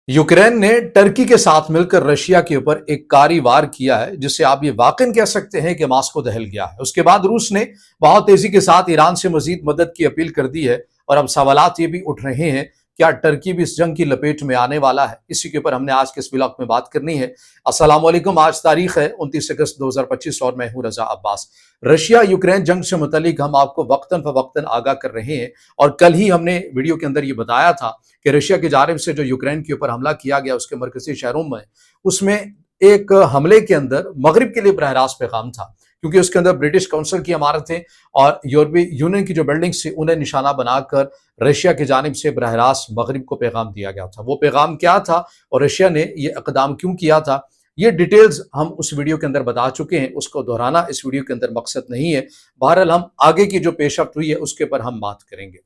Ukraine ने Turkey के साथ मिलकर रशिया के ऊपर एक कारी वार किया है, जिससे आप ये वाकई कह सकते हैं कि मॉस्को दहल गया है। उसके बाद रूस ने बहुत तेजी के साथ ईरान से मजीद मदद की अपील कर दी है और अब सवालात ये भी उठ रहे हैं, क्या टर्की भी इस जंग की लपेट में आने वाला है? इसी के ऊपर हमने आज के इस ब्लॉग में बात करनी है। अस्सलाम वालेकुम। आज तारीख है 29 अगस्त 2025 और मैं हूं रजा अब्बास। रशिया यूक्रेन जंग से मुतलिक हम आपको वक्तन फवक्तन आगाह कर रहे हैं और कल ही हमने वीडियो के अंदर ये बताया था कि रशिया की जानिब से जो यूक्रेन के ऊपर हमला किया गया उसके मरकजी शहरों में, उसमें एक हमले के अंदर मगरिब के लिए बरह रास्त पैगाम था, क्योंकि उसके अंदर ब्रिटिश काउंसिल की इमारतें और यूरोपीय यूनियन की जो बिल्डिंग्स थी उन्हें निशाना बनाकर रशिया की जानिब से बरह रास्त मगरिब को पैगाम दिया गया था। वो पैगाम क्या था और रशिया ने ये इक़दाम क्यों किया था, ये डिटेल्स हम उस वीडियो के अंदर बता चुके हैं, उसको दोहराना इस वीडियो के अंदर मकसद नहीं है। बहरहाल हम आगे की जो पेशरफ्त हुई है उसके ऊपर हम बात करेंगे।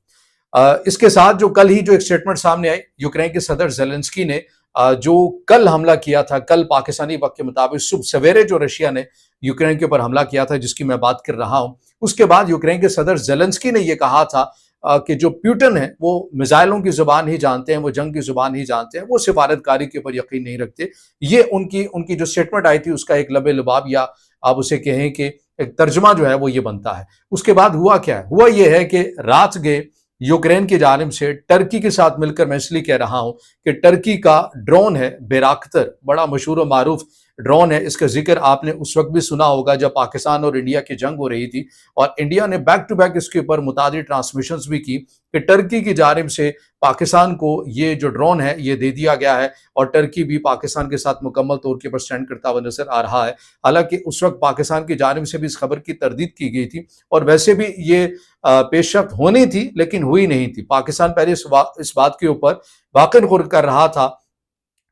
इसके साथ जो कल ही जो एक स्टेटमेंट सामने आई, यूक्रेन के सदर ज़ेलेंस्की ने जो कल हमला किया था, कल पाकिस्तानी वक्त के मुताबिक सुबह सवेरे जो रशिया ने यूक्रेन के ऊपर हमला किया था, जिसकी मैं बात कर रहा हूं, उसके बाद यूक्रेन के सदर ज़ेलेंस्की ने यह कहा था कि जो प्यूटन है वो मिसाइलों की जुबान ही जानते हैं, वो जंग की जुबान ही जानते हैं, वो सिफारतकारी के ऊपर यकीन नहीं रखते। ये उनकी जो स्टेटमेंट आई थी उसका एक लबे लुबाब, या आप उसे कहें कि एक तर्जुमा जो है वो ये बनता है। उसके बाद हुआ क्या है? हुआ ये है कि रात गए यूक्रेन की जानिब से टर्की के साथ मिलकर, मैं इसलिए कह रहा हूं कि टर्की का ड्रोन है बैराक्टर, बड़ा मशहूर और मारूफ ड्रोन है। इसका जिक्र आपने उस वक्त भी सुना होगा जब पाकिस्तान और इंडिया की जंग हो रही थी और इंडिया ने बैक टू बैक इसके ऊपर मुतादिद ट्रांसमिशंस भी की कि टर्की की जानिब से पाकिस्तान को ये जो ड्रोन है ये दे दिया गया है और टर्की भी पाकिस्तान के साथ मुकम्मल तौर के ऊपर स्टैंड करता हुआ नजर आ रहा है। हालांकि उस वक्त पाकिस्तान की जानिब से भी इस खबर की तरदीद की गई थी और वैसे भी ये पेशरफ्त होनी थी लेकिन हुई नहीं थी। पाकिस्तान पहले इस बात के ऊपर वाक़ई गौर कर रहा था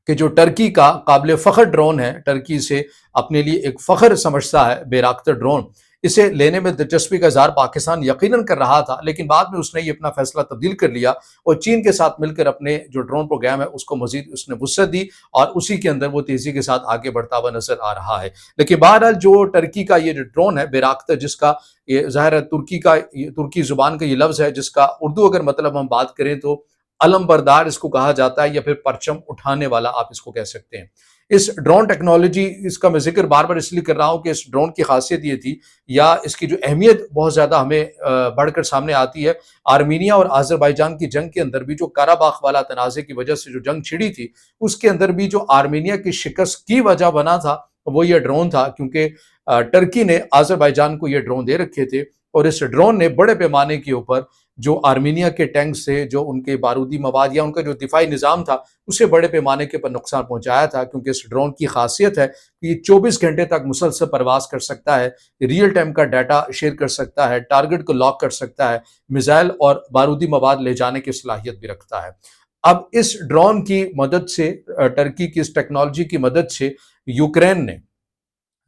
कि जो टर्की का काबिल फ़ख्र ड्रोन है, टर्की से अपने लिए एक फ़ख्र समझता है बैराक्टर ड्रोन, इसे लेने में दिलचस्पी का इज़हार पाकिस्तान यकीनन कर रहा था, लेकिन बाद में उसने ये अपना फैसला तब्दील कर लिया और चीन के साथ मिलकर अपने जो ड्रोन प्रोग्राम है उसको मजीद उसने वुसअत दी और उसी के अंदर वो तेज़ी के साथ आगे बढ़ता हुआ नजर आ रहा है। लेकिन बहरहाल जो टर्की का ये जो ड्रोन है बैराक्टर, जिसका ये ज़ाहिर है तुर्की ज़ुबान का ये लफ्ज़ है, जिसका उर्दू अगर मतलब हम बात करें तो अलम बरदार इसको कहा जाता है या फिर परचम उठाने वाला आप इसको कह सकते हैं। इस ड्रोन टेक्नोलॉजी, इसका मैं जिक्र बार बार इसलिए कर रहा हूं कि इस ड्रोन की खासियत ये थी, या इसकी जो अहमियत बहुत ज्यादा हमें बढ़कर सामने आती है। आर्मीनिया और आज़रबाईजान की जंग के अंदर भी जो काराबाख वाला तनाज़े की वजह से जो जंग छिड़ी थी, उसके अंदर भी जो आर्मीनिया की शिकस्त की वजह बना था वो ये ड्रोन था, क्योंकि टर्की ने आज़रबाईजान को ये ड्रोन दे रखे थे और इस ड्रोन ने बड़े पैमाने के ऊपर जो आर्मीनिया के टैंक से जो उनके बारूदी मवाद या उनका जो दिफाई निज़ाम था उसे बड़े पैमाने के पर नुकसान पहुंचाया था। क्योंकि इस ड्रोन की खासियत है कि ये 24 घंटे तक मुसलसल परवास कर सकता है, रियल टाइम का डाटा शेयर कर सकता है, टारगेट को लॉक कर सकता है, मिसाइल और बारूदी मवाद ले जाने की सलाहियत भी रखता है। अब इस ड्रोन की मदद से, टर्की की इस टेक्नोलॉजी की मदद से यूक्रेन ने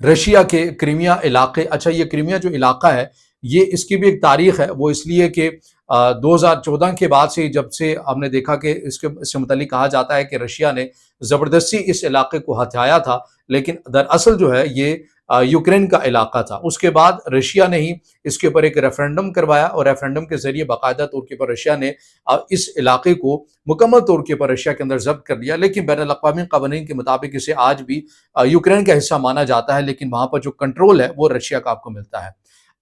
रशिया के क्रीमिया इलाके, अच्छा ये क्रीमिया जो इलाका है ये, इसकी भी एक तारीख है, वो इसलिए कि 2014 के बाद से, जब से हमने देखा कि इससे मुतल्लिक कहा जाता है कि रशिया ने ज़बरदस्ती इस इलाके को हथियाया था, लेकिन दरअसल जो है ये यूक्रेन का इलाका था। उसके बाद रशिया ने ही इसके ऊपर एक रेफरेंडम करवाया और रेफरेंडम के जरिए बाकायदा तौर के ऊपर रशिया ने इस इलाके को मुकम्मल तौर के ऊपर रशिया के अंदर जब्त कर लिया। लेकिन बैनुल अक़वामी क़वानीन के मुताबिक इसे आज भी यूक्रेन का हिस्सा माना जाता है, लेकिन वहाँ पर जो कंट्रोल है वो रशिया का आपको मिलता है।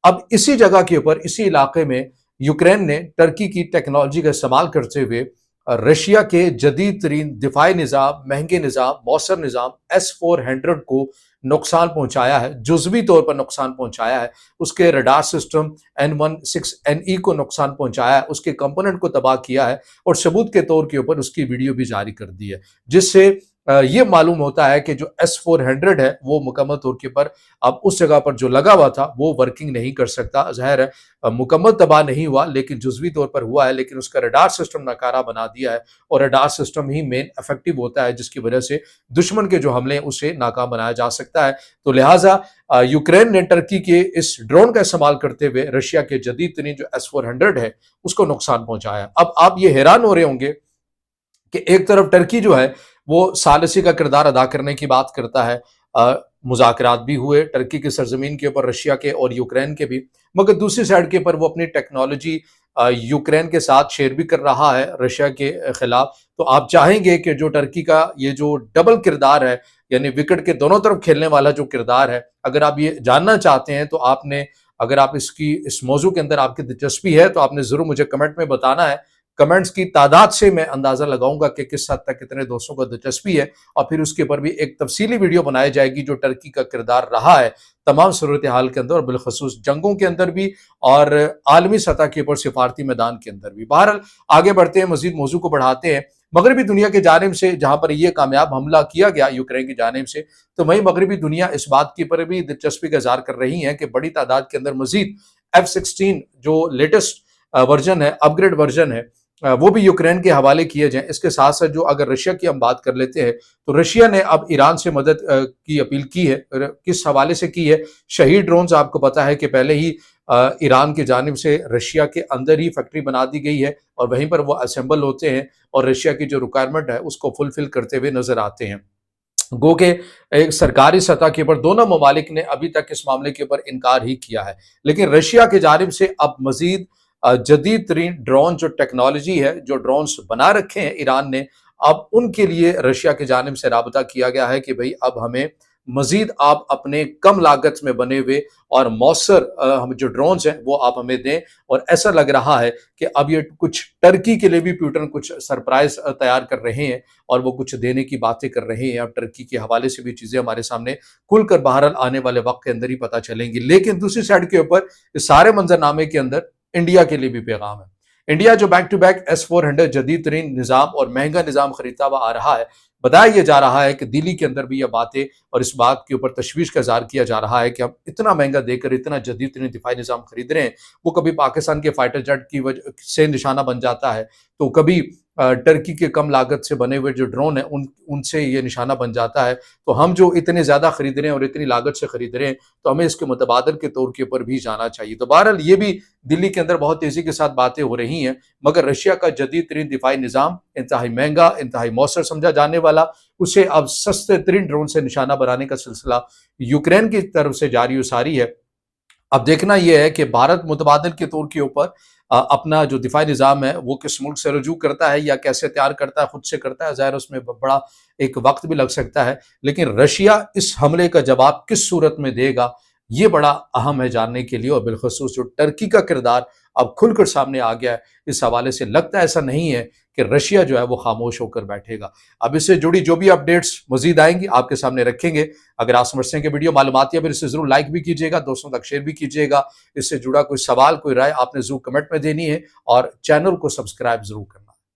अब इसी जगह के ऊपर, इसी इलाके में यूक्रेन ने टर्की की टेक्नोलॉजी का इस्तेमाल करते हुए रशिया के जदीद तरीन दिफाई निज़ाम, महंगे निज़ाम, मौसर निज़ाम S-400 को नुकसान पहुंचाया है, जुज़वी तौर पर नुकसान पहुंचाया है। उसके रडार सिस्टम N16NE को नुकसान पहुंचाया है, उसके कंपोनेंट को तबाह किया है और सबूत के तौर के ऊपर उसकी वीडियो भी जारी कर दी है, जिससे ये मालूम होता है कि जो S-400 है वो मुकम्मल तौर के ऊपर अब उस जगह पर जो लगा हुआ था वो वर्किंग नहीं कर सकता। ज़ाहिर है मुकम्मल तबाह नहीं हुआ लेकिन जुज़वी तौर पर हुआ है, लेकिन उसका रडार सिस्टम नाकारा बना दिया है और रडार सिस्टम ही मेन इफेक्टिव होता है जिसकी वजह से दुश्मन के जो हमले हैं उसे नाकाम बनाया जा सकता है। तो लिहाजा यूक्रेन ने टर्की के इस ड्रोन का इस्तेमाल करते हुए रशिया के जदीद तरीन जो S-400 है उसको नुकसान पहुंचाया। अब आप ये हैरान हो रहे होंगे कि एक तरफ टर्की जो है वो सालिसी का किरदार अदा करने की बात करता है, مذاکرات بھی ہوئے ٹرکی کی سرزمین کے اوپر، رشیا کے اور یوکرین کے بھی، مگر دوسری سائڈ کے اوپر وہ اپنی ٹیکنالوجی یوکرین کے ساتھ شیئر بھی کر رہا ہے رشیا کے خلاف۔ تو آپ چاہیں گے کہ جو ٹرکی کا یہ جو ڈبل کردار ہے، یعنی وکٹ کے دونوں طرف کھیلنے والا جو کردار ہے، اگر آپ یہ جاننا چاہتے ہیں تو آپ نے، اگر آپ اس موضوع کے اندر آپ کی دلچسپی ہے تو آپ نے ضرور مجھے کمنٹ میں بتانا ہے۔ کمنٹس کی تعداد سے میں اندازہ لگاؤں گا کہ کس حد تک کتنے دوستوں کو دلچسپی ہے، اور پھر اس کے اوپر بھی ایک تفصیلی ویڈیو بنائی جائے گی جو ٹرکی کا کردار رہا ہے تمام صورتحال کے اندر، اور بالخصوص جنگوں کے اندر بھی اور عالمی سطح کے اوپر سفارتی میدان کے اندر بھی۔ بہرحال آگے بڑھتے ہیں، مزید موضوع کو بڑھاتے ہیں۔ مغربی دنیا کی جانب سے جہاں پر یہ کامیاب حملہ کیا گیا یوکرین کی جانب سے، تو وہیں مغربی دنیا اس بات کی پر بھی دلچسپی کا اظہار کر رہی ہے کہ بڑی تعداد کے اندر مزید F-16 جو لیٹسٹ ورژن ہے، اپ گریڈ ورژن ہے، وہ بھی یوکرین کے حوالے کیے جائیں۔ اس کے ساتھ ساتھ جو اگر رشیا کی ہم بات کر لیتے ہیں تو رشیا نے اب ایران سے مدد کی اپیل کی ہے۔ کس حوالے سے کی ہے؟ شہید ڈرونز آپ کو پتا ہے کہ پہلے ہی ایران کی جانب سے رشیا کے اندر ہی فیکٹری بنا دی گئی ہے اور وہیں پر وہ اسمبل ہوتے ہیں اور رشیا کی جو ریکوائرمنٹ ہے اس کو فلفل کرتے ہوئے نظر آتے ہیں۔ گو کہ ایک سرکاری سطح کے اوپر دونوں ممالک نے ابھی تک اس معاملے کے اوپر انکار ہی کیا ہے، لیکن رشیا کی جانب سے اب مزید جدید ترین ڈرون جو ٹیکنالوجی ہے، جو ڈرونز بنا رکھے ہیں ایران نے، اب ان کے لیے رشیا کی جانب سے رابطہ کیا گیا ہے کہ بھئی اب ہمیں مزید آپ اپنے کم لاگت میں بنے ہوئے اور مؤثر ہم جو ڈرونز ہیں وہ آپ ہمیں دیں۔ اور ایسا لگ رہا ہے کہ اب یہ کچھ ٹرکی کے لیے بھی پیوٹن کچھ سرپرائز تیار کر رہے ہیں اور وہ کچھ دینے کی باتیں کر رہے ہیں۔ اب ٹرکی کے حوالے سے بھی چیزیں ہمارے سامنے کھل کر بہرحال آنے والے وقت کے اندر ہی پتہ چلیں گی۔ لیکن دوسری سائڈ کے اوپر اس سارے منظرنامے کے اندر انڈیا کے لیے بھی پیغام ہے۔ انڈیا جو بیک ٹو بیک S-400 جدید ترین نظام اور مہنگا نظام خریدتا ہوا آ رہا ہے، بتایا یہ جا رہا ہے کہ دلی کے اندر بھی یہ باتیں اور اس بات کے اوپر تشویش کا اظہار کیا جا رہا ہے کہ ہم اتنا مہنگا دے کر اتنا جدید ترین دفاعی نظام خرید رہے ہیں، وہ کبھی پاکستان کے فائٹر جیٹ کی وجہ سے نشانہ بن جاتا ہے، تو کبھی ٹرکی کے کم لاگت سے بنے ہوئے جو ڈرون ہیں ان سے یہ نشانہ بن جاتا ہے۔ تو ہم جو اتنے زیادہ خرید رہے ہیں اور اتنی لاگت سے خرید رہے ہیں تو ہمیں اس کے متبادل کے طور کے اوپر بھی جانا چاہیے۔ تو بہرحال یہ بھی دلی کے اندر بہت تیزی کے ساتھ باتیں ہو رہی ہیں، مگر رشیا کا جدید ترین دفاعی نظام انتہائی مہنگا، انتہائی مؤثر سمجھا جانے والا، اسے اب سستے ترین ڈرون سے نشانہ بنانے کا سلسلہ یوکرین کی طرف سے جاری و ساری ہے۔ اب دیکھنا یہ ہے کہ بھارت متبادل کے طور کے اوپر اپنا جو دفاعی نظام ہے وہ کس ملک سے رجوع کرتا ہے یا کیسے تیار کرتا ہے، خود سے کرتا ہے، ظاہر اس میں بڑا ایک وقت بھی لگ سکتا ہے، لیکن رشیا اس حملے کا جواب کس صورت میں دے گا یہ بڑا اہم ہے جاننے کے لیے، اور بالخصوص جو ٹرکی کا کردار اب کھل کر سامنے آ گیا ہے اس حوالے سے لگتا ہے ایسا نہیں ہے کہ رشیا جو ہے وہ خاموش ہو کر بیٹھے گا۔ اب اس سے جڑی جو بھی اپڈیٹس مزید آئیں گی آپ کے سامنے رکھیں گے۔ اگر آپ سمجھتے ہیں کہ ویڈیو معلوماتی ہے پھر اسے ضرور لائک بھی کیجیے گا، دوستوں تک شیئر بھی کیجیے گا۔ اس سے جڑا کوئی سوال، کوئی رائے آپ نے ضرور کمنٹ میں دینی ہے، اور چینل کو سبسکرائب ضرور کرنا۔